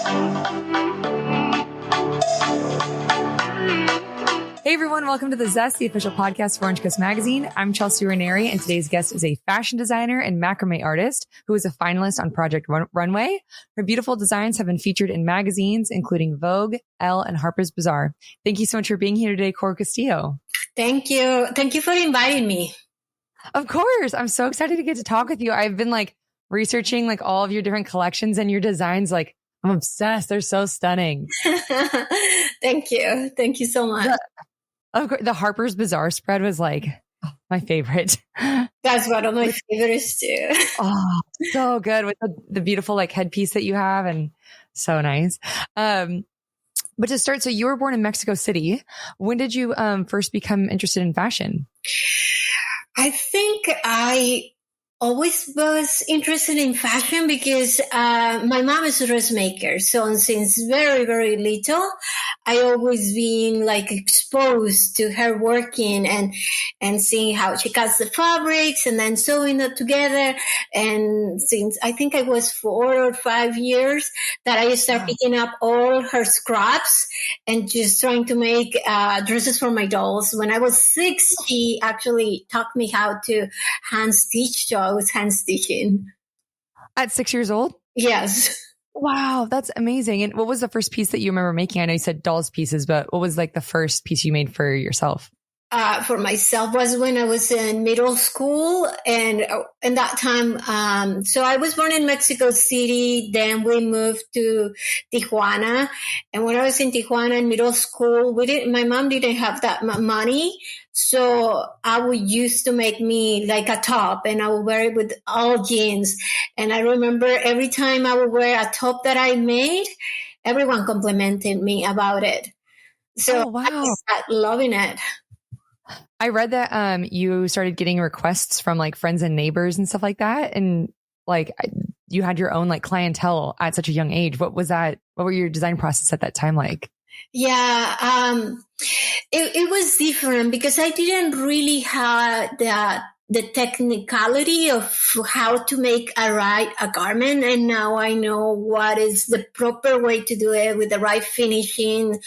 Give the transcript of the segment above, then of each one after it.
Hey everyone, welcome to The Zest, the official podcast for Orange Coast Magazine. I'm Chelsea Ranieri, and today's guest is a fashion designer and macrame artist who is a finalist on Project Runway. Her beautiful designs have been featured in magazines, including Vogue, Elle, and Harper's Bazaar. Thank you so much for being here today, Coral Castillo. Thank you. Thank you for inviting me. Of course. I'm so excited to get to talk with you. I've been researching all of your different collections and your designs. I'm obsessed. They're so stunning. Thank you. Thank you so much. The Harper's Bazaar spread was my favorite. That's one of my favorites too. Oh, so good with the beautiful headpiece that you have, and so nice. But to start, so you were born in Mexico City. When did you first become interested in fashion? I think I always was interested in fashion because my mom is a dressmaker. So since very, very little, I always been exposed to her working and seeing how she cuts the fabrics and then sewing it together. And since I think I was 4 or 5 years that I started picking up all her scraps and just trying to make dresses for my dolls. When I was 6, she actually taught me how to hand stitch. So I was hand stitching. At 6 years old? Yes. Wow, that's amazing. And what was the first piece that you remember making? I know you said dolls pieces, but what was the first piece you made for yourself? For myself was when I was in middle school, and in that time, so I was born in Mexico City. Then we moved to Tijuana, and when I was in Tijuana in middle school, my mom didn't have that money, so I would used to make me a top, and I would wear it with all jeans. And I remember every time I would wear a top that I made, everyone complimented me about it. So I started loving it. I read that you started getting requests from friends and neighbors and stuff like that, and you had your own clientele at such a young age. What was that? What were your design process at that time like? Yeah, it was different because I didn't really have the technicality of how to make a garment. And now I know what is the proper way to do it with the right finishing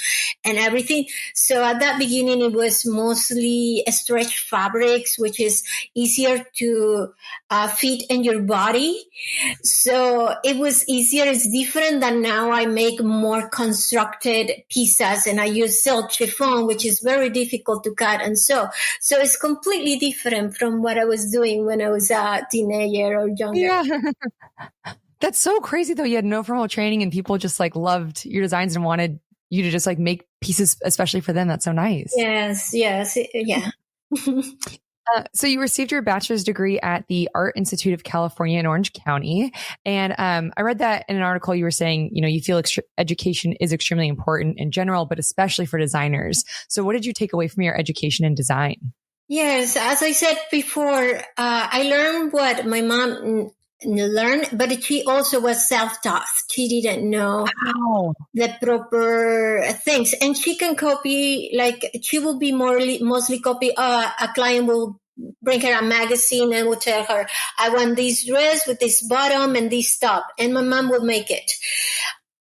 and everything. So at that beginning, it was mostly stretch fabrics, which is easier to fit in your body. So it was easier. It's different than now. I make more constructed pieces and I use silk chiffon, which is very difficult to cut and sew. So it's completely different from what I was doing when I was a teenager or younger. Yeah. That's so crazy though. You had no formal training and people just loved your designs and wanted you to just make pieces, especially for them. That's so nice. Yes. Yeah. So you received your bachelor's degree at the Art Institute of California in Orange County. And I read that in an article you were saying, you feel education is extremely important in general, but especially for designers. So what did you take away from your education in design? Yes, as I said before, I learned what my mom learned, but she also was self-taught. She didn't know the proper things. And she can copy, she will be mostly copy. A client will bring her a magazine and will tell her, I want this dress with this bottom and this top. And my mom will make it.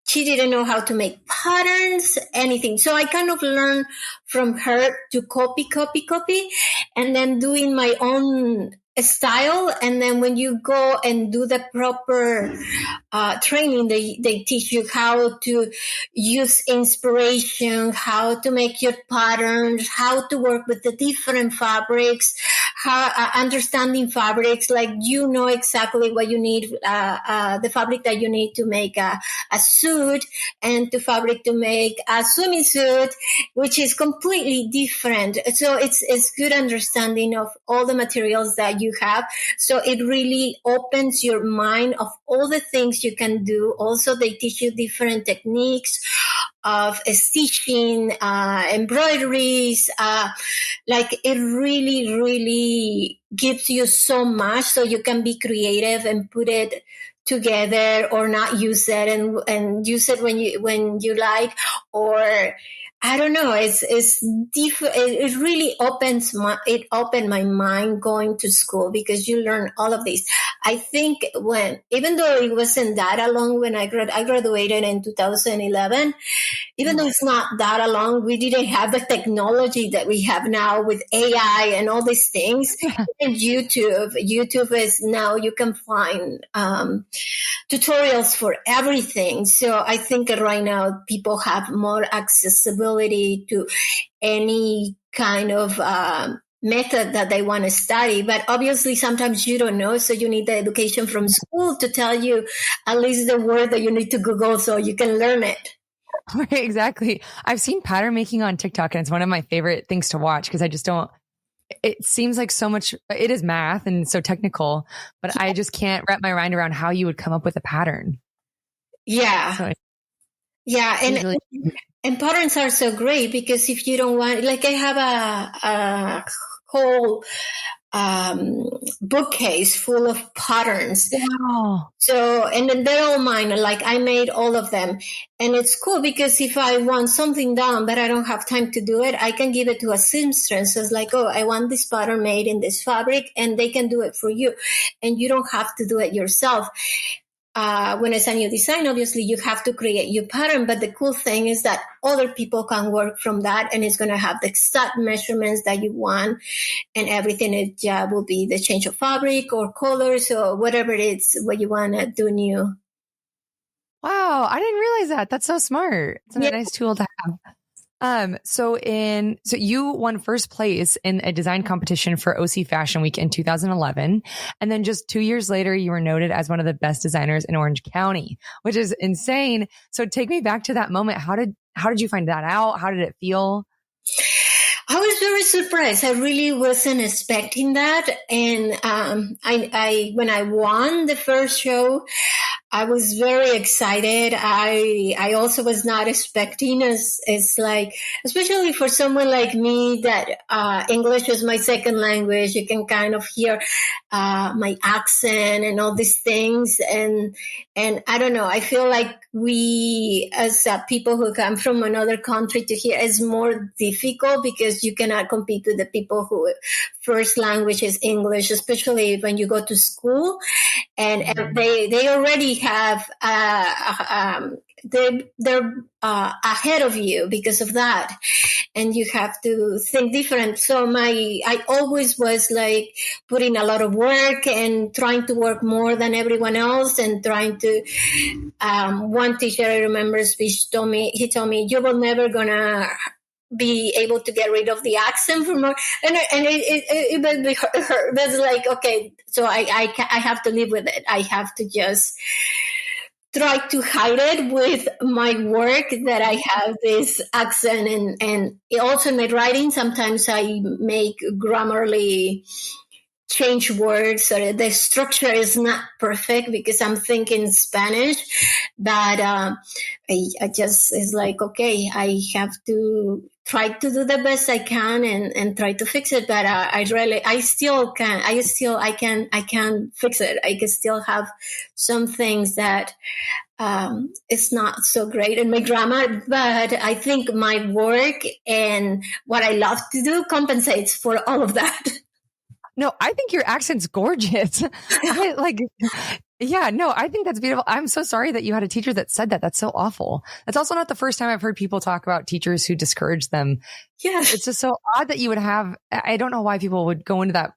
She didn't know how to make patterns, anything. So I kind of learned from her to copy, and then doing my own style. And then when you go and do the proper training, they teach you how to use inspiration, how to make your patterns, how to work with the different fabrics, how understanding fabrics, exactly what you need, the fabric that you need to make a suit, and to fabric to make a swimming suit, which is completely different. So it's good understanding of all the materials that you have. So it really opens your mind of all the things you can do. Also, they teach you different techniques of stitching, embroideries. It really, really gives you so much so you can be creative and put it together or not use it and use it when you like, or I don't know. It really opened my mind going to school, because you learn all of this. I think even though it wasn't that long when I graduated in 2011, even though it's not that long, we didn't have the technology that we have now with AI and all these things. And YouTube is now, you can find tutorials for everything. So I think that right now people have more accessibility to any kind of method that they want to study. But obviously sometimes you don't know, so you need the education from school to tell you at least the word that you need to Google so you can learn it. Right, exactly. I've seen pattern making on TikTok, and it's one of my favorite things to watch, because it seems like so much, it is math and so technical, but I just can't wrap my mind around how you would come up with a pattern. Yeah. So Yeah. And patterns are so great, because if you don't want, like I have a whole bookcase full of patterns. Wow. So, and then they're all mine. Like I made all of them, and it's cool because if I want something done, but I don't have time to do it, I can give it to a seamstress. So it's like, oh, I want this pattern made in this fabric, and they can do it for you, and you don't have to do it yourself. When it's a new design, obviously you have to create your pattern, but the cool thing is that other people can work from that, and it's going to have the exact measurements that you want and everything. It will be the change of fabric or colors or whatever it is what you want to do new. Wow, I didn't realize that. That's so smart. It's a nice tool to have. So you won first place in a design competition for OC Fashion Week in 2011. And then just 2 years later, you were noted as one of the best designers in Orange County, which is insane. So take me back to that moment. How did you find that out? How did it feel? I was very surprised. I really wasn't expecting that. And, I when I won the first show, I was very excited. I also was not expecting it's like, especially for someone like me that, English is my second language. You can kind of hear, my accent and all these things. And I don't know, I feel like we as people who come from another country to here is more difficult, because you cannot compete with the people who first language is English, especially when you go to school, and they already have they're ahead of you because of that, and you have to think different. So I always was like putting a lot of work and trying to work more than everyone else, and trying to one teacher I remember speech told me you will never gonna be able to get rid of the accent from her, and it was like, okay, so I have to live with it. I have to just try to hide it with my work that I have this accent, and also in my writing sometimes I make grammarly change words, or the structure is not perfect because I'm thinking Spanish, but I just, it's like, okay, I have to try to do the best I can and try to fix it. But I can fix it. I can still have some things that it's not so great in my grammar, but I think my work and what I love to do compensates for all of that. No, I think your accent's gorgeous. I think that's beautiful. I'm so sorry that you had a teacher that said that. That's so awful. That's also not the first time I've heard people talk about teachers who discourage them. Yeah. It's just so odd that you would have, I don't know why people would go into that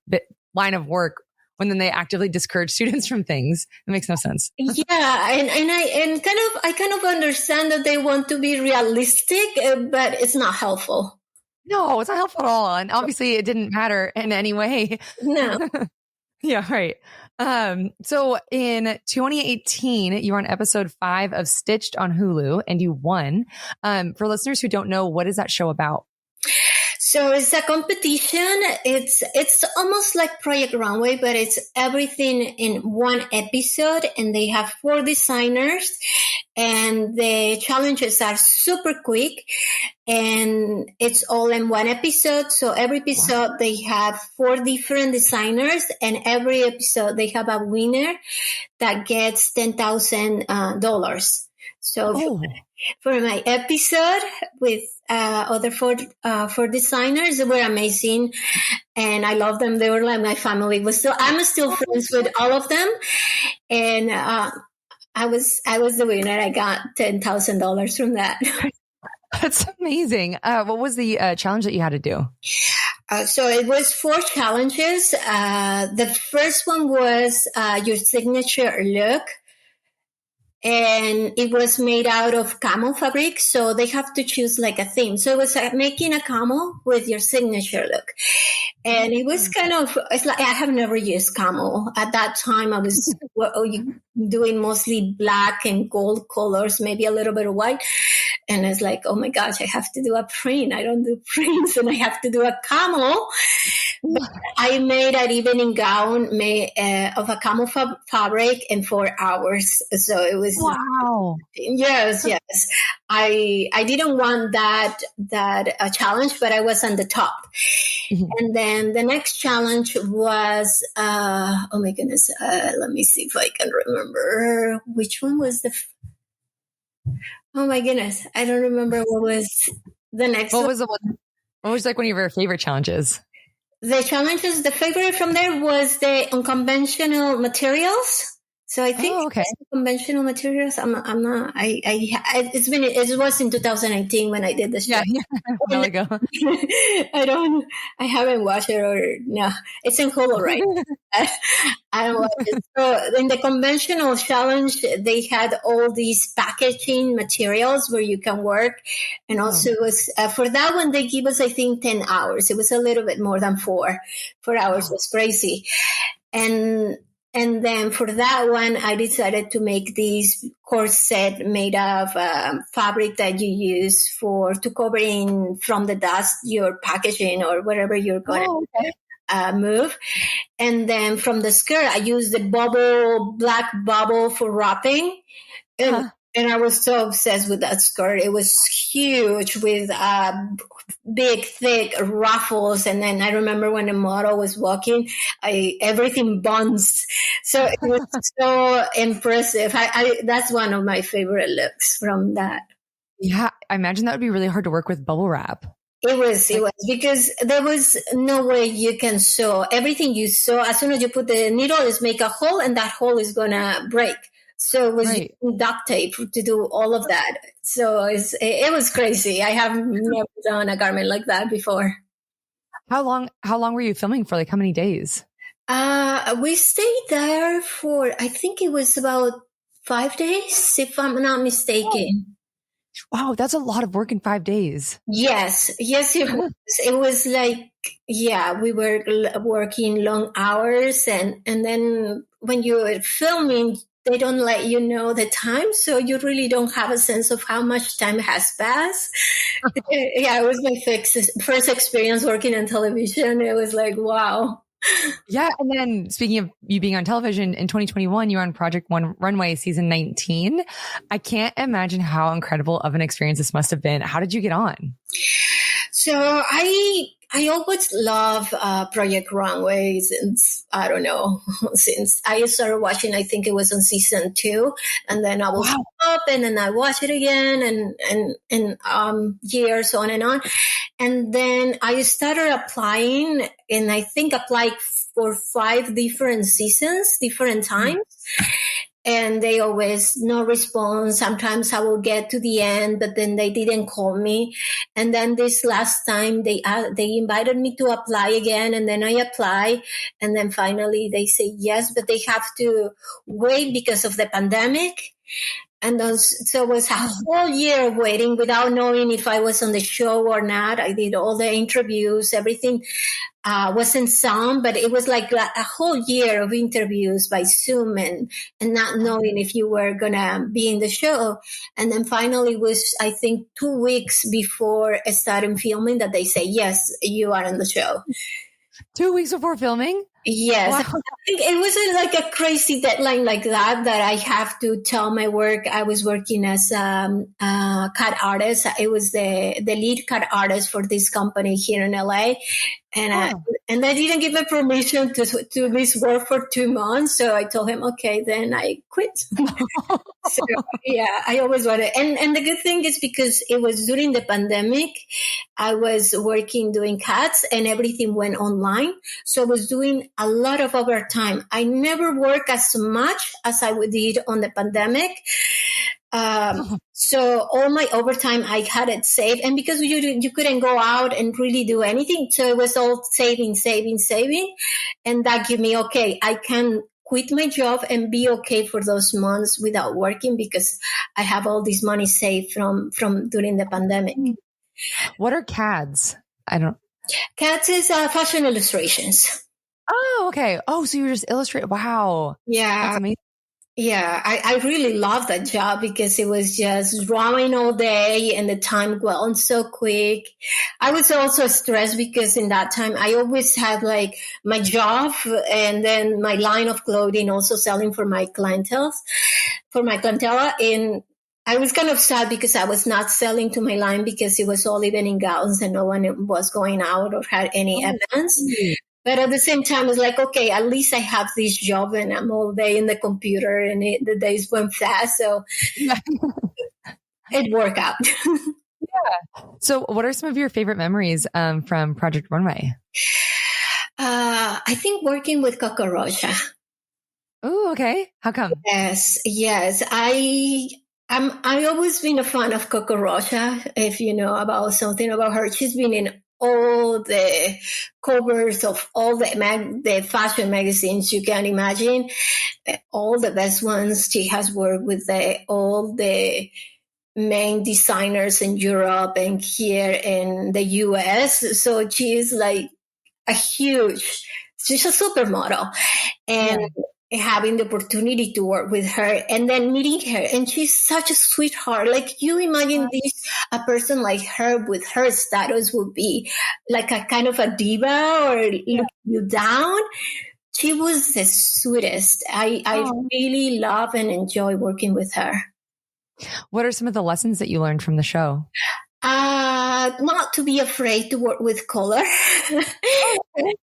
line of work when then they actively discourage students from things. It makes no sense. Yeah. I kind of understand that they want to be realistic, but it's not helpful. No, it's not helpful at all. And obviously it didn't matter in any way. No. Yeah, right. So in 2018, you were on episode 5 of Stitched on Hulu, and you won. For listeners who don't know, what is that show about? So it's a competition. It's almost like Project Runway, but it's everything in one episode, and they have 4 designers, and the challenges are super quick, and it's all in one episode. So every episode they have 4 different designers, and every episode they have a winner that gets $10,000. So for my episode with other four designers, they were amazing, and I love them. They were like my family. I'm still friends with all of them, and I was the winner. I got $10,000 from that. That's amazing. What was the challenge that you had to do? So it was 4 challenges. The first one was your signature look. And it was made out of camel fabric. So they have to choose like a theme. So it was making a camel with your signature look. And it was it's like, I have never used camel. At that time, I was doing mostly black and gold colors, maybe a little bit of white. And it's like, oh my gosh, I have to do a print. I don't do prints, and I have to do a camel. But I made an evening gown made of a camel fabric in 4 hours. So it was wow. Yes. I didn't want that challenge, but I was on the top. Mm-hmm. And then the next challenge was oh my goodness, let me see if I can remember which one was oh my goodness, I don't remember what was the next one. What was like one of your favorite challenges? The challenges, the favorite from there was the unconventional materials. So I think conventional materials. I'm not. It was in 2018 when I did the show. Yeah, there we go. I haven't watched it, or no, it's in Hulu, right? I don't watch it. So in the conventional challenge, they had all these packaging materials where you can work, and also it was for that one they give us, I think, 10 hours. It was a little bit more than 4 hours. Was crazy, and then for that one, I decided to make this corset made of fabric that you use to cover in from the dust your packaging or whatever you're going to move. And then from the skirt, I used the black bubble for wrapping. And I was so obsessed with that skirt. It was huge with big, thick ruffles. And then I remember when the model was walking, everything bounced. So it was so impressive. That's one of my favorite looks from that. Yeah, I imagine that would be really hard to work with bubble wrap. It was because there was no way you can sew. Everything you sew, as soon as you put the needle, is make a hole, and that hole is going to break. So it was using duct tape to do all of that. So it was crazy. I have never done a garment like that before. How long were you filming for? Like how many days? We stayed there for, I think it was about 5 days, if I'm not mistaken. Wow, that's a lot of work in 5 days. Yes, it was. It was like, we were working long hours, and then when you're filming, they don't let you know the time, so you really don't have a sense of how much time has passed. It was my first experience working on television. It was like, wow. Yeah. And then speaking of you being on television, in 2021, you were on Project Runway season 19. I can't imagine how incredible of an experience this must have been. How did you get on? So I always love Project Runway since I started watching. I think it was on season 2, and then I will stop, and then I watch it again, and years on and on. And then I started applying, and I think applied for 5 different seasons, different times. And they always no response. Sometimes I will get to the end, but then they didn't call me. And then this last time they invited me to apply again, and then I apply, and then finally they say yes, but they have to wait because of the pandemic. And so it was a whole year of waiting without knowing if I was on the show or not. I did all the interviews, everything wasn't sound, but it was like a whole year of interviews by Zoom and not knowing if you were going to be in the show. And then finally it was, I think, 2 weeks before starting filming that they say, yes, you are on the show. 2 weeks before filming? Yes. Wow. I think it was like a crazy deadline like that I have to tell my work. I was working as a cut artist. It was the lead cut artist for this company here in LA. And I didn't give him permission to miss work for 2 months. So I told him, okay, then I quit. So yeah, I always wanted, and the good thing is because it was during the pandemic, I was working doing cuts and everything went online. So I was doing a lot of overtime. I never worked as much as I did on the pandemic. So all my overtime, I had it saved. And because you couldn't go out and really do anything. So it was all saving. And that gave me, okay, I can quit my job and be okay for those months without working because I have all this money saved from during the pandemic. What are CADs? CADs is fashion illustrations. Oh, okay. Oh, so you just illustrate. Wow. Yeah. That's amazing. Yeah, I really loved that job because it was just drawing all day and the time went so quick. I was also stressed because in that time I always had like my job and then my line of clothing also selling for my clientele. And I was kind of sad because I was not selling to my line because it was all even in gowns and no one was going out or had any events. But at the same time, it's like, okay, at least I have this job and I'm all day in the computer and the days went fast. So it worked out. Yeah. So what are some of your favorite memories from Project Runway? I think working with Coco Rocha. Oh, okay. How come? Yes. I always been a fan of Coco Rocha. If you know about something about her, she's been in all the covers of all the fashion magazines you can imagine, all the best ones. She has worked with all the main designers in Europe and here in the US. So she is like she's a supermodel. And having the opportunity to work with her and then meeting her, and she's such a sweetheart. Like you imagine a person like her with her status would be like a kind of a diva or look you down. She was the sweetest. I really love and enjoy working with her. What are some of the lessons that you learned from the show? Not to be afraid to work with color.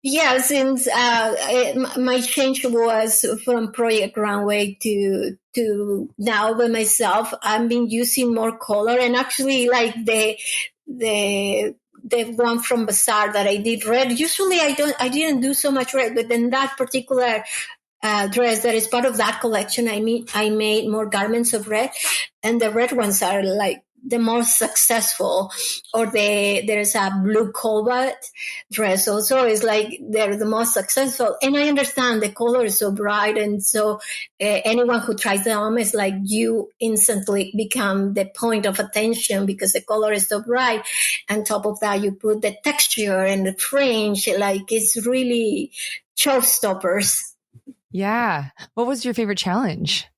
Yeah, since my change was from Project Runway to now by myself, I've been using more color, and actually, like the one from Bazaar that I did red. Usually, I didn't do so much red, but then that particular dress that is part of that collection, I made more garments of red, and the red ones are like the most successful. Or there's a blue cobalt dress also is like they're the most successful. And I understand the color is so bright, and so anyone who tries them is like you instantly become the point of attention because the color is so bright. On top of that, you put the texture and the fringe, like it's really showstoppers. Yeah. What was your favorite challenge?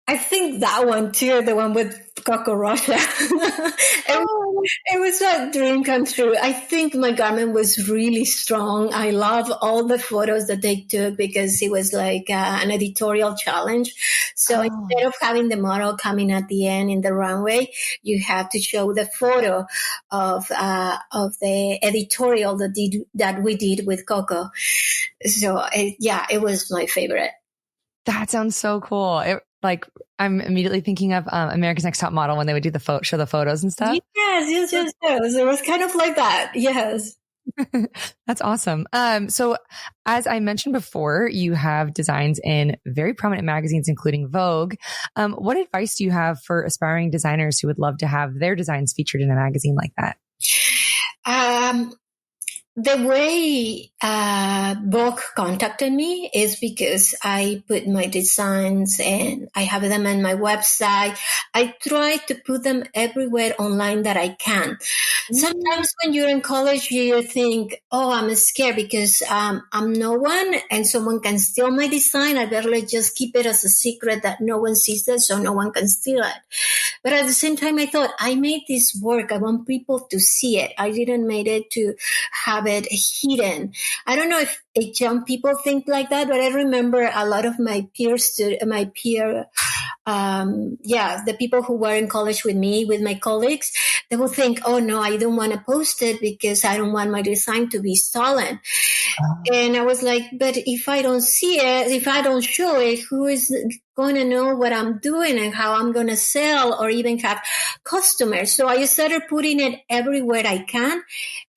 I think that one too, the one with Coco Rocha. It was a dream come true. I think my garment was really strong. I love all the photos that they took because it was like an editorial challenge. So instead of having the model coming at the end in the runway, you have to show the photo of the editorial that we did with Coco. So it was my favorite. That sounds so cool. I'm immediately thinking of America's Next Top Model when they would do show the photos and stuff. Yes. It was kind of like that. Yes. That's awesome. So as I mentioned before, you have designs in very prominent magazines, including Vogue. What advice do you have for aspiring designers who would love to have their designs featured in a magazine like that? The way Vogue contacted me is because I put my designs and I have them on my website. I try to put them everywhere online that I can. Sometimes when you're in college, you think, oh, I'm scared because I'm no one and someone can steal my design. I better just keep it as a secret that no one sees it so no one can steal it. But at the same time, I thought I made this work. I want people to see it. I didn't make it to have it hidden. I don't know if young people think like that, but I remember a lot of my peer the people who were in college with me, with my colleagues, they will think, oh no, I don't want to post it because I don't want my design to be stolen. And I was like, but if I don't see it, if I don't show it, who is going to know what I'm doing and how I'm going to sell or even have customers? So I started putting it everywhere I can.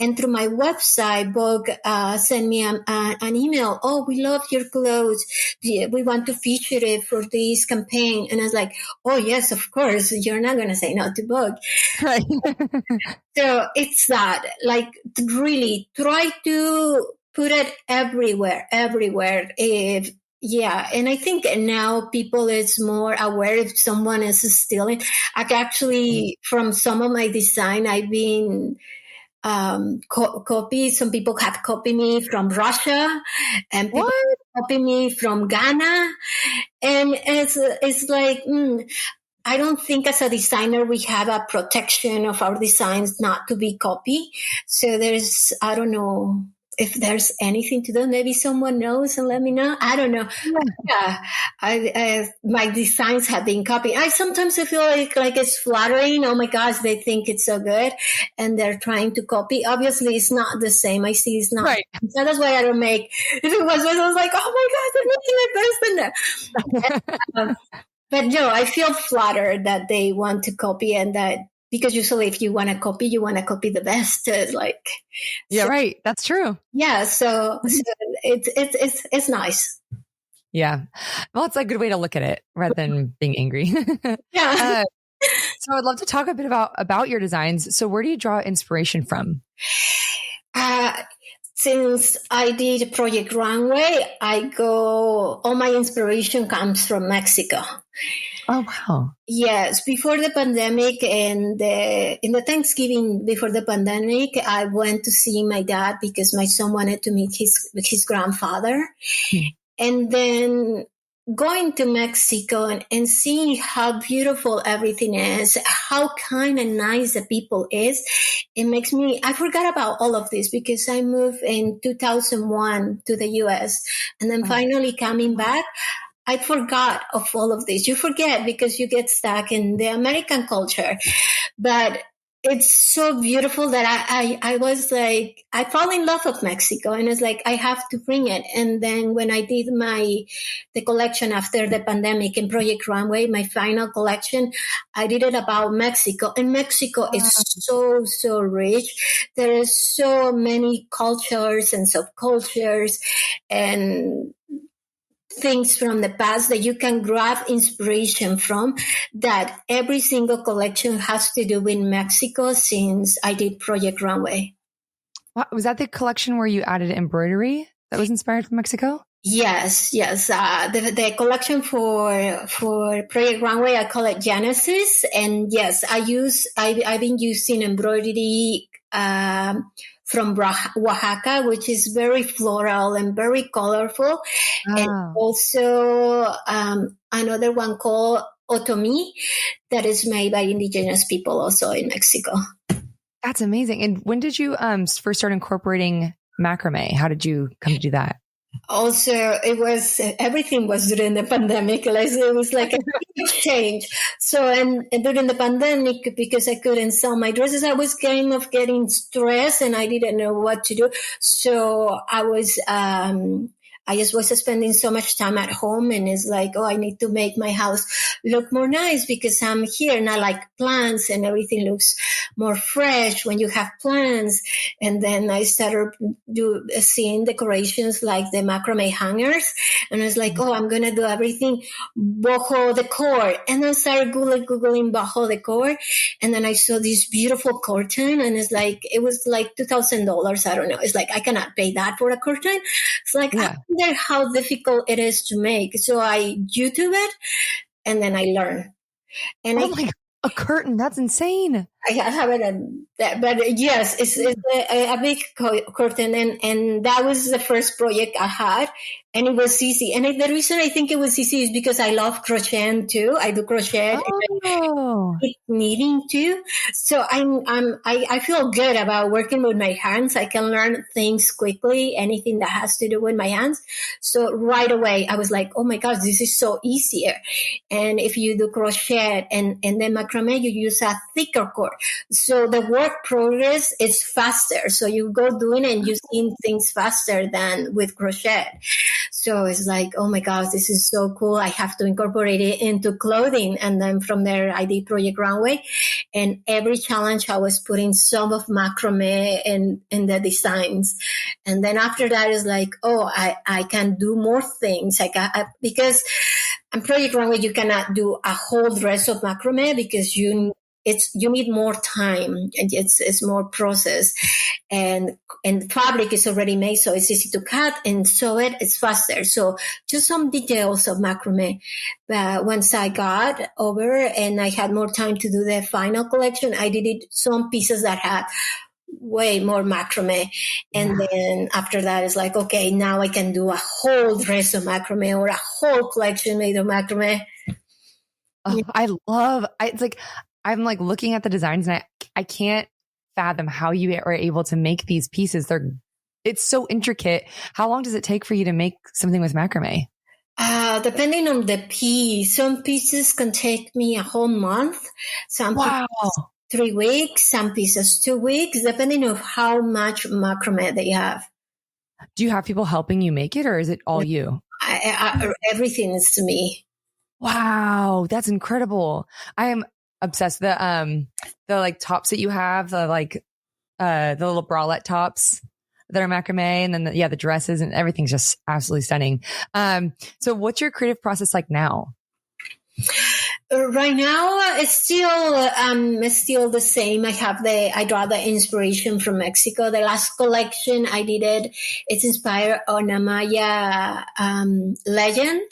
And through my website, Vogue sent me an email. Oh, we love your clothes. We want to feature it for this campaign. And I was like, oh, yes, of course. You're not going to say no to Vogue. Right. So it's that, like, really try to put it everywhere. And I think now people is more aware if someone is stealing. I actually, from some of my design, I've been copy. Some people have copied me from Russia, and people copy me from Ghana, and it's like. I don't think as a designer we have a protection of our designs not to be copied. So I don't know if there's anything to do. Maybe someone knows and let me know. I don't know. Yeah, my designs have been copied. I sometimes feel like it's flattering. Oh my gosh, they think it's so good, and they're trying to copy. Obviously, it's not the same. I see it's not. Right. So that's why I don't make. If it was, I was like, oh my god, they're making it better than that. But no, I feel flattered that they want to copy, and that because usually if you want to copy the best. Right. That's true. Yeah. So it's nice. Yeah. Well, it's a good way to look at it rather than being angry. Yeah. So I'd love to talk a bit about your designs. So where do you draw inspiration from? Since I did Project Runway, all my inspiration comes from Mexico. Oh, wow. Yes. Before the pandemic and in the Thanksgiving before the pandemic, I went to see my dad because my son wanted to meet his grandfather. And then going to Mexico and seeing how beautiful everything is, how kind and nice the people is, it makes me, I forgot about all of this because I moved in 2001 to the US, and then finally coming back, I forgot of all of this. You forget because you get stuck in the American culture, but it's so beautiful that I was like, I fall in love with Mexico, and it's like, I have to bring it. And then when I did the collection after the pandemic in Project Runway, my final collection, I did it about Mexico, and Mexico is so, so rich. There is so many cultures and subcultures and things from the past that you can grab inspiration from, that every single collection has to do with Mexico since I did Project Runway. Wow. Was that the collection where you added embroidery that was inspired from Mexico? Yes. The collection for Project Runway, I call it Genesis. And yes, I've been using embroidery from Oaxaca, which is very floral and very colorful. And also another one called Otomi that is made by indigenous people also in Mexico. That's amazing. And when did you first start incorporating macrame? How did you come to do that? Also, everything was during the pandemic. It was like a huge change. So, and during the pandemic, because I couldn't sell my dresses, I was kind of getting stressed and I didn't know what to do. So I just was spending so much time at home, and it's like, I need to make my house look more nice because I'm here and I like plants and everything looks more fresh when you have plants. And then I started seeing decorations like the macrame hangers, and I was like, I'm going to do everything boho decor. And then I started Googling boho decor, and then I saw this beautiful curtain, and it was like $2,000. I don't know. It's like, I cannot pay that for a curtain. It's like, I wonder how difficult it is to make. So I YouTube it, and then I learn. And a curtain. That's insane. I haven't, but yes, it's a big curtain, and that was the first project I had, and it was easy. And the reason I think it was easy is because I love crocheting too. I do crochet. Oh. And knitting too. So I feel good about working with my hands. I can learn things quickly, anything that has to do with my hands. So right away, I was like, oh my gosh, this is so easier. And if you do crochet and then macrame, you use a thicker cord. So the work progress is faster. So you go doing it and you see things faster than with crochet. So it's like, oh my gosh, this is so cool. I have to incorporate it into clothing. And then from there, I did Project Runway. And every challenge, I was putting some of macrame in the designs. And then after that is like, oh, I can do more things. Because on Project Runway, you cannot do a whole dress of macrame because you need more time and it's more process, and fabric is already made, so it's easy to cut and sew it. It's faster. So just some details of macrame. But once I got over and I had more time to do the final collection, I did it some pieces that had way more macrame. And then after that, it's like, okay, now I can do a whole dress of macrame or a whole collection made of macrame. Oh, it's like, I'm like looking at the designs and I can't fathom how you are able to make these pieces. It's so intricate. How long does it take for you to make something with macrame? Depending on the piece, some pieces can take me a whole month. Some pieces 3 weeks, some pieces 2 weeks, depending on how much macrame they have. Do you have people helping you make it, or is it all you? Everything is to me. Wow, that's incredible. I am obsessed. The like tops that you have, the little bralette tops that are macrame, and then the dresses and everything's just absolutely stunning. So what's your creative process like now? Right now, it's still the same. I draw the inspiration from Mexico. The last collection I did it's inspired on a Maya legend,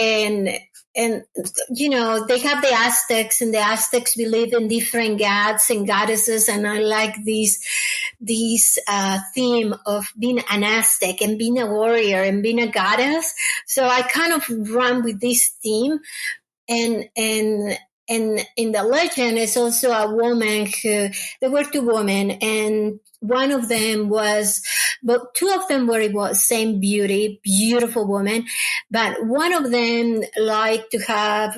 and you know, they have the Aztecs, and the Aztecs believe in different gods and goddesses, and I like this theme of being an Aztec and being a warrior and being a goddess. So I kind of run with this theme. And in the legend, it's also a woman there were two women, and one of them two of them were same beautiful woman, but one of them liked to have,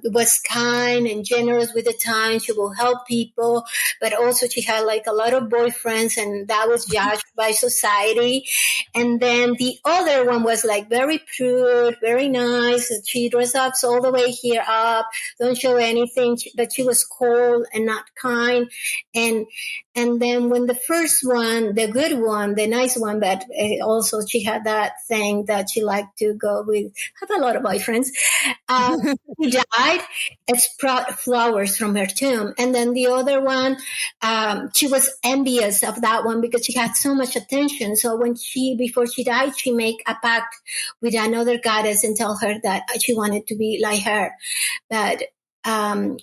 was kind and generous with the time. She will help people, but also she had like a lot of boyfriends, and that was judged by society. And then the other one was like very prude, very nice. She dressed up all the way here up, don't show anything, but she was cold and not kind. And then when the first one, the good one, the nice one, but also she had that thing that she liked to go with, have a lot of boyfriends. She died. It's brought flowers from her tomb. And then the other one, she was envious of that one because she had so much attention. So before she died, she made a pact with another goddess and tell her that she wanted to be like her. But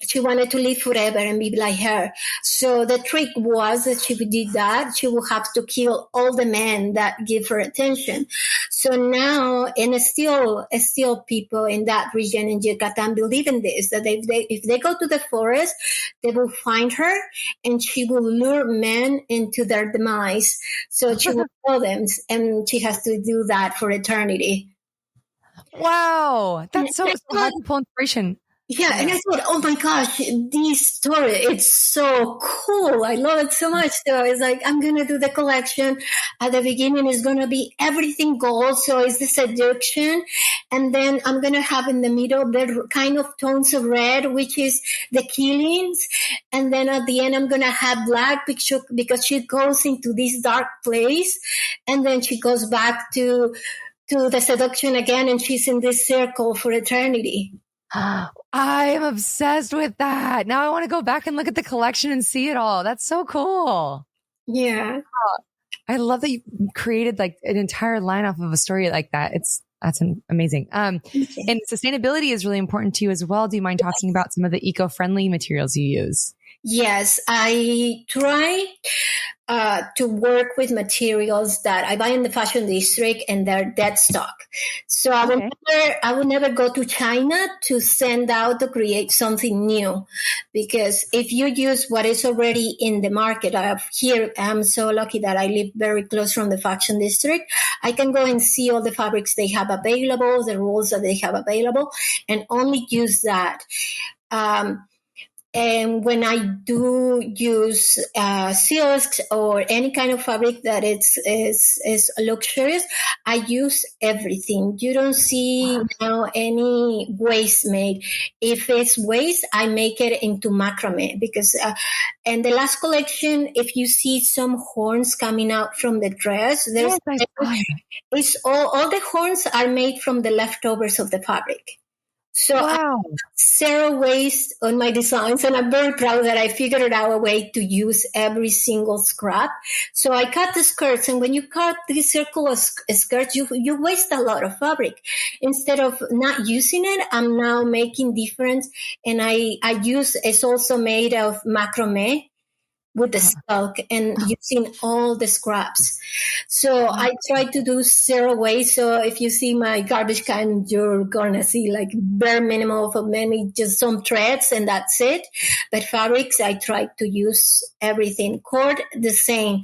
she wanted to live forever and be like her. So the trick was that she did that. She will have to kill all the men that give her attention. So now, and still people in that region in Yucatan believe in this, that if they go to the forest, they will find her and she will lure men into their demise. So she will kill them, and she has to do that for eternity. Wow. That's so hard to pull inspiration. Yeah, and I thought, oh my gosh, this story, it's so cool. I love it so much. So it's like, I'm going to do the collection. At the beginning, it's going to be everything gold. So it's the seduction. And then I'm going to have in the middle the kind of tones of red, which is the killings. And then at the end, I'm going to have black because she goes into this dark place. And then she goes back to the seduction again. And she's in this circle for eternity. I am obsessed with that. Now I want to go back and look at the collection and see it all. That's so cool. Yeah. I love that you created like an entire line off of a story like that. That's amazing. And sustainability is really important to you as well. Do you mind talking about some of the eco-friendly materials you use? Yes, I try to work with materials that I buy in the fashion district and they're dead stock. So I will never go to China to send out to create something new, because if you use what is already in the market, here I'm so lucky that I live very close from the fashion district. I can go and see all the fabrics they have available, the rolls that they have available, and only use that. And when I do use silks or any kind of fabric that is luxurious, I use everything. You don't see now any waste made. If it's waste, I make it into macrame, because and the last collection, if you see some horns coming out from the dress, it's all the horns are made from the leftovers of the fabric. So I zero waste on my designs, and I'm very proud that I figured out a way to use every single scrap. So I cut the skirts, and when you cut these circular skirts, you waste a lot of fabric. Instead of not using it, I'm now making different, and I use, it's also made of macrame with the silk and using all the scraps. So I try to do zero waste. So if you see my garbage can, you're gonna see like bare minimal of maybe just some threads and that's it. But fabrics, I try to use everything. Cord, the same.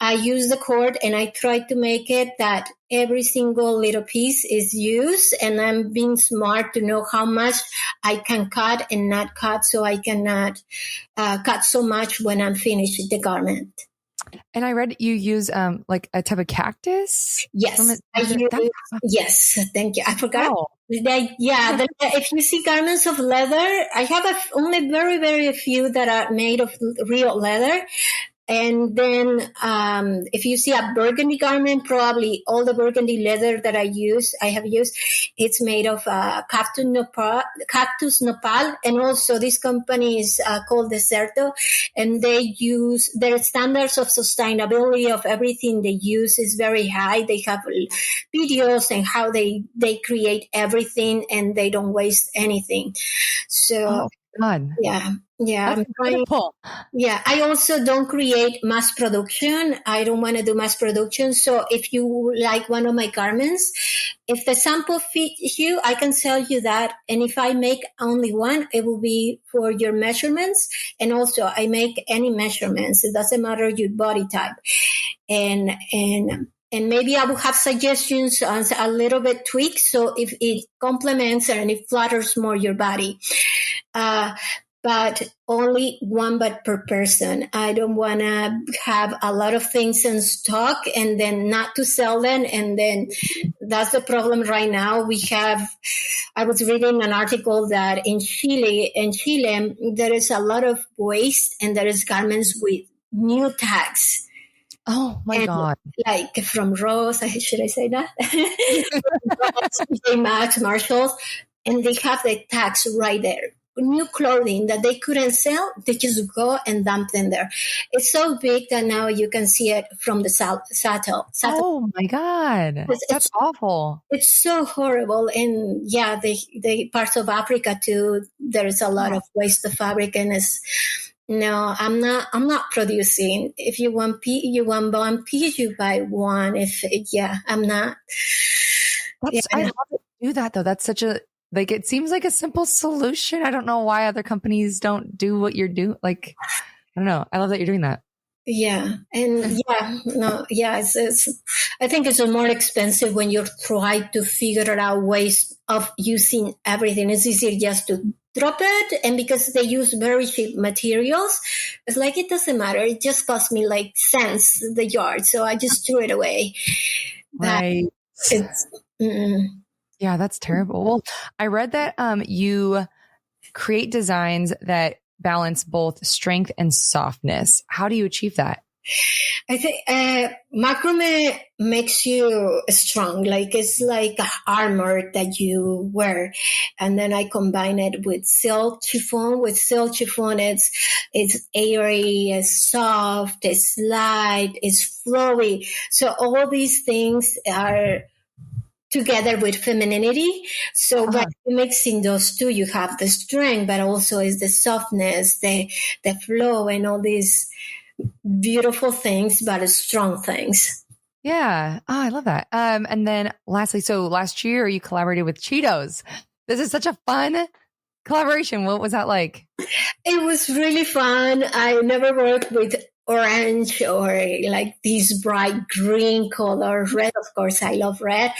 I use the cord and I try to make it that every single little piece is used, and I'm being smart to know how much I can cut and not cut, so I cannot cut so much when I'm finished with the garment. And I read you use like a type of cactus. Yes, yes. Thank you. I forgot. If you see garments of leather, I have only very, very few that are made of real leather. And then if you see a burgundy garment, probably all the burgundy leather that I have used, it's made of cactus nopal. And also this company is called Deserto, and they use their standards of sustainability of everything they use is very high. They have videos and how they create everything, and they don't waste anything. So I'm trying. Yeah, I also don't create mass production. I don't want to do mass production. So if you like one of my garments, if the sample fits you, I can sell you that. And if I make only one, it will be for your measurements. And also I make any measurements. It doesn't matter your body type. And maybe I will have suggestions on a little bit tweaked. So if it complements and it flatters more your body. But only one bed per person. I don't want to have a lot of things in stock and then not to sell them. And then that's the problem right now. I was reading an article that in Chile, there is a lot of waste, and there is garments with new tags. Oh my God. Like from Rose, should I say that? Max, Marshalls, and they have the tags right there. New clothing that they couldn't sell, they just go and dump them there. It's so big that now you can see it from the satellite. Oh my God. That's awful. It's so horrible. And the parts of Africa too, there's a lot of waste of fabric, and no, I'm not producing. If you want one piece, you buy one. I'm not. I love to do that though. That's such a, like, it seems like a simple solution. I don't know why other companies don't do what you're doing. Like, I don't know. I love that you're doing that. Yeah. And it's I think it's more expensive when you try to figure out ways of using everything. It's easier just to drop it. And because they use very cheap materials, it's like, it doesn't matter. It just cost me like cents the yard. So I just threw it away. Right. Yeah, that's terrible. Well, I read that you create designs that balance both strength and softness. How do you achieve that? I think macrame makes you strong. Like, it's like armor that you wear. And then I combine it with silk chiffon. With silk chiffon, it's airy, it's soft, it's light, it's flowy. So all these things are together with femininity. So by mixing those two, you have the strength, but also is the softness, the flow, and all these beautiful things, but strong things. Yeah. Oh, I love that. And then lastly, so last year you collaborated with Cheetos. This is such a fun collaboration. What was that like? It was really fun. I never worked with orange or like this bright green color. Red, of course, I love red.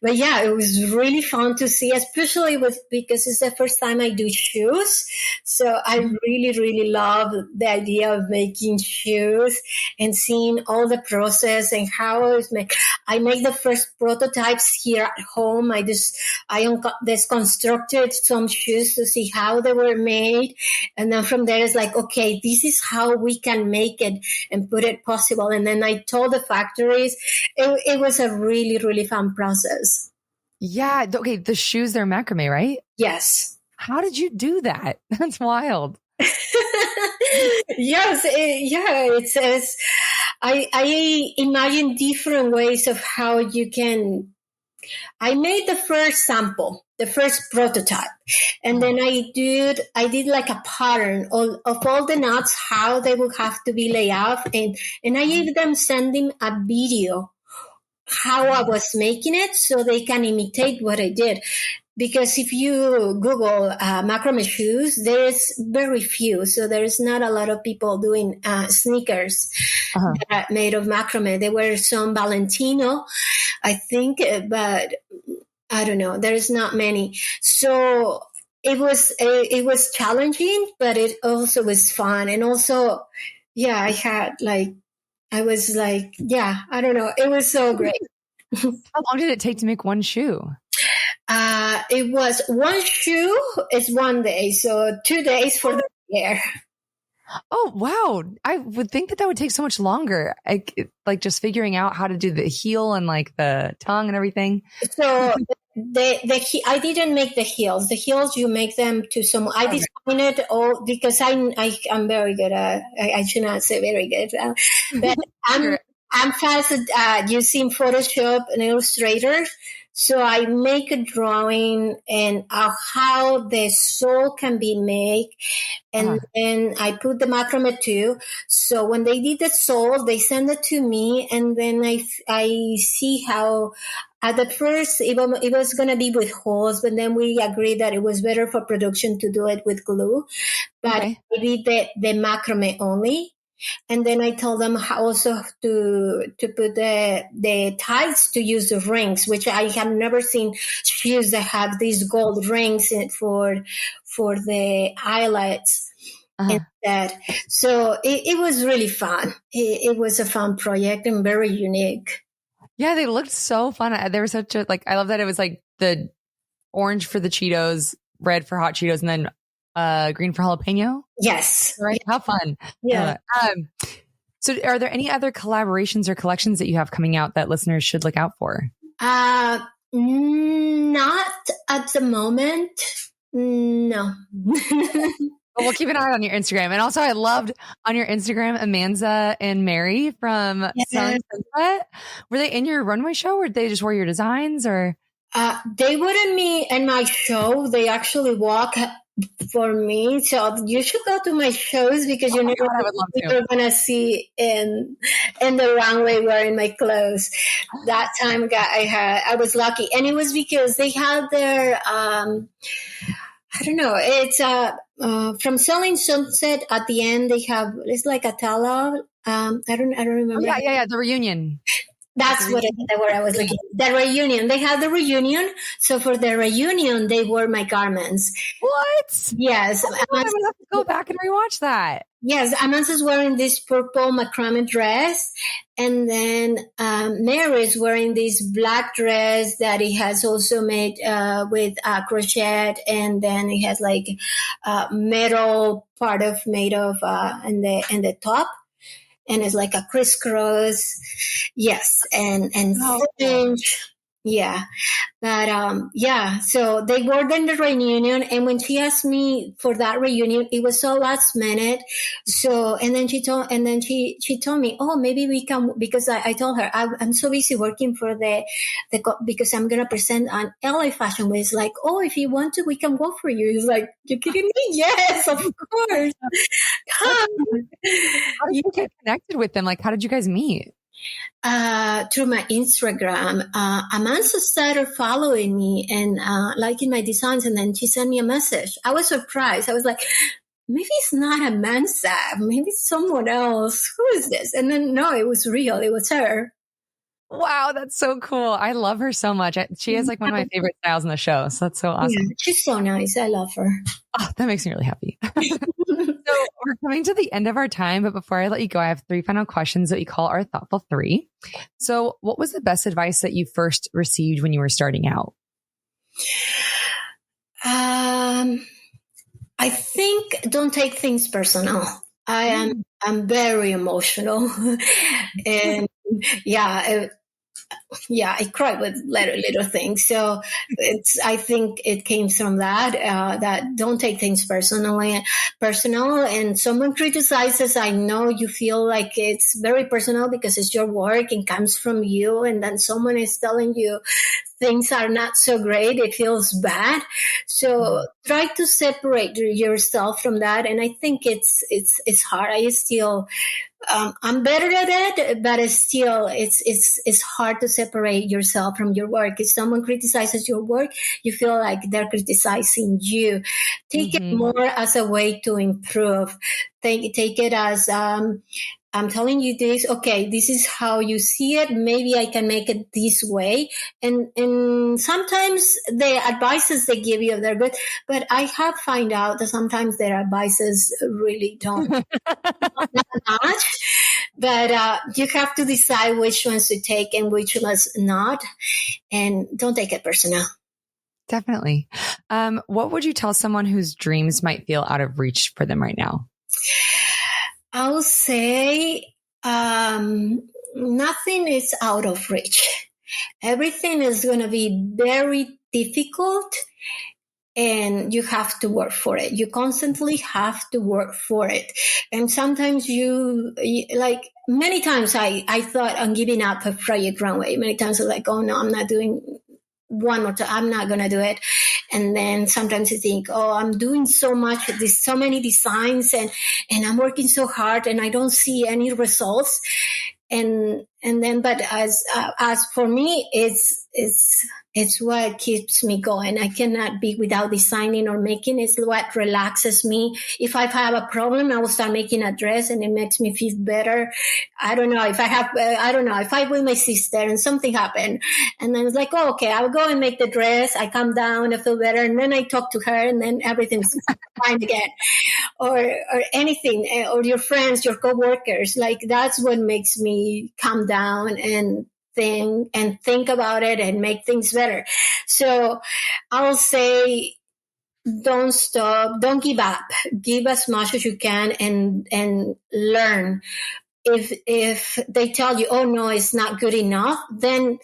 But yeah, it was really fun to see, especially because it's the first time I do shoes. So I really, really love the idea of making shoes and seeing all the process and how I make the first prototypes here at home. I constructed some shoes to see how they were made. And then from there, it's like, okay, this is how we can make it and put it possible. And then I told the factories, it was a really, really fun process. Yeah. Okay. The shoes, they're macrame, right? Yes. How did you do that? That's wild. Yes. It's I imagine different ways of how you can. I made the first sample, the first prototype, and then I did like a pattern of all the knots, how they would have to be laid out, and I gave them sending a video how I was making it so they can imitate what I did. Because if you Google macrame shoes, there's very few. So there's not a lot of people doing sneakers that are made of macrame. There were some Valentino, I think, but I don't know. There's not many. So it was challenging, but it also was fun. And also, yeah, I was like, yeah, I don't know. It was so great. How long did it take to make one shoe? It was one shoe is 1 day, so 2 days for the hair. Oh, wow. I would think that would take so much longer. Like just figuring out how to do the heel and like the tongue and everything. So I didn't make the heels. The heels, you make them to some, I designed it all because I'm very good at, I should not say very good, but I'm fast at using Photoshop and Illustrator. So I make a drawing and how the sole can be made. And then I put the macrame too. So when they did the sole, they send it to me. And then I see how at the first it was going to be with holes, but then we agreed that it was better for production to do it with glue. But I did the macrame only. And then I told them how also to put the ties to use the rings, which I have never seen shoes that have these gold rings for the eyelets. And that. So it was really fun. It was a fun project and very unique. Yeah, they looked so fun. They were such a, like, I love that it was like the orange for the Cheetos, red for hot Cheetos, and then green for jalapeno. Yes. Right. How fun. Yeah. So are there any other collaborations or collections that you have coming out that listeners should look out for? Not at the moment. No. Well, we'll keep an eye on your Instagram. And also I loved on your Instagram, Amanza and Mary from Sunset. Were they in your runway show or did they just wear your designs or? They wouldn't be in my show. They actually walk for me. So you should go to my shows because you're going to see in the runway wearing my clothes. That time I was lucky. And it was because they had their, I don't know. It's from Selling Sunset at the end. They have it's like a tala. I don't remember. Oh, yeah. The reunion. That's what I was looking. The reunion. They had the reunion. So for the reunion, they wore my garments. What? Yes. I would have to go back and rewatch that. Yes, Amanza's wearing this purple macrame dress, and then Mary's wearing this black dress that he has also made with crochet, and then it has like metal part of made of in the top, and it's like a crisscross. Yes, and fringe. Yeah. But so they were in the reunion, and when she asked me for that reunion, it was so last minute. So and then she told me, oh, maybe we can, because I told her I'm so busy working for because I'm gonna present on LA Fashion Week. It's like, oh, if you want to, we can go for you. It's like, you kidding me? Yes, of course. How did you get connected with them? Like, how did you guys meet? Through my Instagram. Amanza started following me and liking my designs, and then she sent me a message. I was surprised. I was like, maybe it's not Amanza, maybe it's someone else. Who is this? And then no, it was real. It was her. Wow, that's so cool. I love her so much. She has like one of my favorite styles in the show. So that's so awesome. Yeah, she's so nice. I love her. Oh, that makes me really happy. So we're coming to the end of our time, but before I let you go, I have 3 final questions that we call our Thoughtful 3. So what was the best advice that you first received when you were starting out? I think don't take things personal. I'm very emotional. And I cry with little things. So I think it came from that, that don't take things personal. And someone criticizes, I know you feel like it's very personal because it's your work and comes from you. And then someone is telling you things are not so great. It feels bad. So try to separate yourself from that. And I think it's hard. I still, I'm better at it, but it's hard to separate yourself from your work. If someone criticizes your work, you feel like they're criticizing you. Take it more as a way to improve. Take it as, I'm telling you this, okay, this is how you see it. Maybe I can make it this way. And sometimes the advices they give you, they're good, but I have found out that sometimes their advices really don't that much. But you have to decide which ones to take and which ones not. And don't take it personal. Definitely. What would you tell someone whose dreams might feel out of reach for them right now? I'll say nothing is out of reach. Everything is going to be very difficult, and you have to work for it. You constantly have to work for it. And sometimes like many times I thought on giving up a Project Runway. Many times I was like, oh no, I'm not doing one more time. I'm not going to do it. And then sometimes you think, oh, I'm doing so much, there's so many designs and I'm working so hard and I don't see any results. And then, but as for me, it's what keeps me going. I cannot be without designing or making. It's what relaxes me. If I have a problem, I will start making a dress and it makes me feel better. I don't know if I with my sister and something happened and then it's like, oh, okay, I'll go and make the dress. I come down, I feel better. And then I talk to her and then everything's fine again. Or anything, or your friends, your coworkers, like that's what makes me calm down and think about it and make things better. So I'll say, don't stop, don't give up, give as much as you can and learn. If they tell you, oh no, it's not good enough, then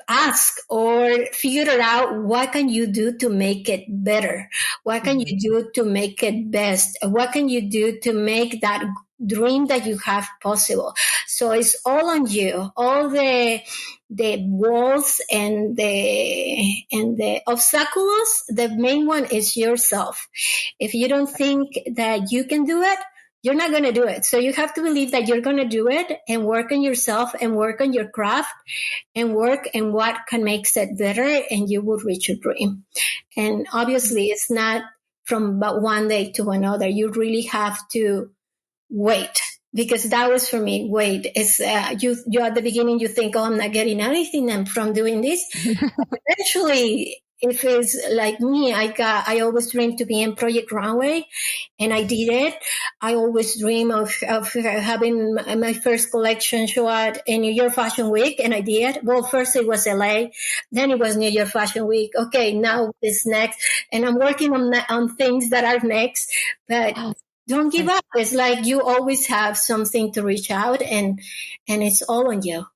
ask or figure out what can you do to make it better? What can you do to make it best? What can you do to make that dream that you have possible? So it's all on you. All the walls and the obstacles, the main one is yourself. If you don't think that you can do it, you're not going to do it. So you have to believe that you're going to do it and work on yourself and work on your craft and work and what can make it better, and you will reach your dream. And obviously it's not from about one day to another. You really have to wait, because that was for me. Wait, it's you at the beginning you think, oh, I'm not getting anything from doing this. Eventually, if it's like me, I always dreamed to be in Project Runway, and I did it. I always dream of having my first collection show at a New York Fashion Week, and I did. Well, first it was LA, then it was New York Fashion Week. Okay, now it's next, and I'm working on things that are next, but don't give up. It's like you always have something to reach out, and it's all on you.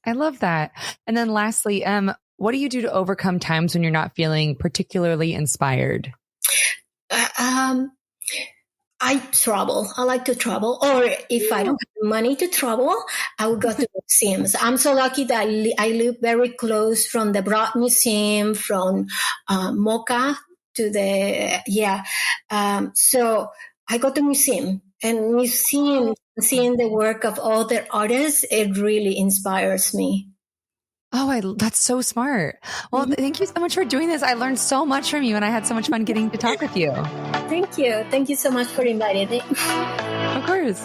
I love that. And then lastly, what do you do to overcome times when you're not feeling particularly inspired? I travel. I like to travel. Or if I don't have money to travel, I would go to museums. I'm so lucky that I live very close from the Broad Museum, from Mocha to so I go to museum, and seeing the work of other artists, it really inspires me. Oh, that's so smart. Well, thank you so much for doing this. I learned so much from you, and I had so much fun getting to talk with you. Thank you. Thank you so much for inviting me. Of course.